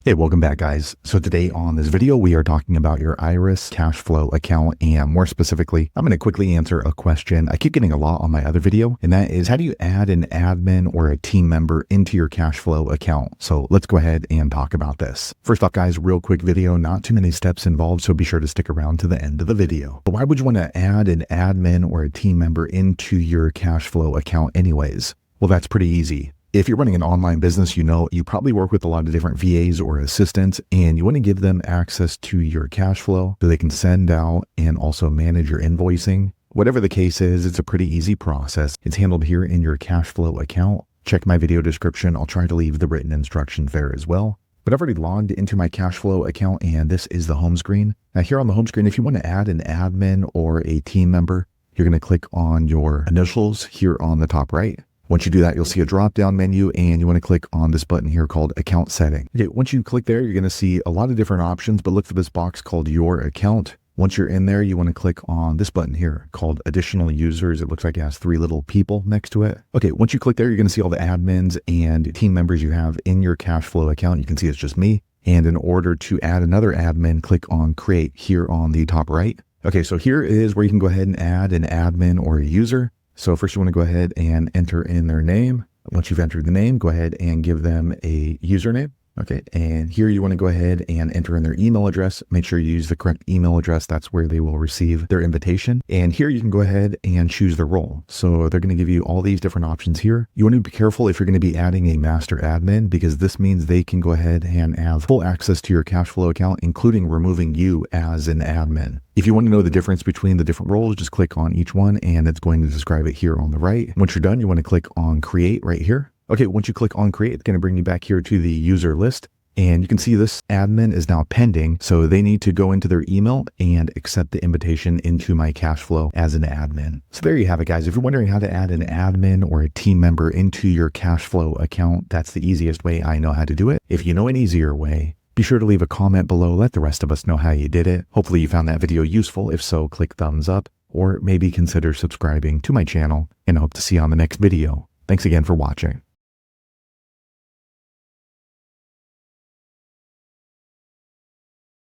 Hey, welcome back guys. So today on this video, we are talking about your Iris KashFlow account, and more specifically, I'm going to quickly answer a question I keep getting a lot on my other video, and that is how do you add an admin or a team member into your KashFlow account? So let's go ahead and talk about this. First off guys, real quick video, not too many steps involved, so be sure to stick around to the end of the video. But why would you want to add an admin or a team member into your KashFlow account anyways? Well, that's pretty easy. If you're running an online business, you probably work with a lot of different VAs or assistants, and you want to give them access to your cash flow so they can send out and also manage your invoicing. Whatever the case is, it's a pretty easy process. It's handled here in your KashFlow account. Check my video description. I'll try to leave the written instructions there as well. But I've already logged into my KashFlow account, and this is the home screen. Now here on the home screen, if you want to add an admin or a team member, you're going to click on your initials here on the top right. Once you do that, you'll see a drop-down menu, and you want to click on this button here called Account Setting. Okay, once you click there, you're going to see a lot of different options, but look for this box called Your Account. Once you're in there, you want to click on this button here called Additional Users. It looks like it has 3 little people next to it. Okay, once you click there, you're going to see all the admins and team members you have in your KashFlow account. You can see it's just me. And in order to add another admin, click on Create here on the top right. Okay, so here is where you can go ahead and add an admin or a user. So first you want to go ahead and enter in their name. Once you've entered the name, go ahead and give them a username. Okay, and here you want to go ahead and enter in their email address. Make sure you use the correct email address. That's where they will receive their invitation. And here you can go ahead and choose the role. So they're going to give you all these different options here. You want to be careful if you're going to be adding a master admin, because this means they can go ahead and have full access to your KashFlow account, including removing you as an admin. If you want to know the difference between the different roles, just click on each one and it's going to describe it here on the right. Once you're done, you want to click on Create right here. Okay, once you click on Create, it's going to bring you back here to the user list. And you can see this admin is now pending, so they need to go into their email and accept the invitation into my KashFlow as an admin. So there you have it, guys. If you're wondering how to add an admin or a team member into your KashFlow account, that's the easiest way I know how to do it. If you know an easier way, be sure to leave a comment below. Let the rest of us know how you did it. Hopefully you found that video useful. If so, click thumbs up or maybe consider subscribing to my channel, and I hope to see you on the next video. Thanks again for watching.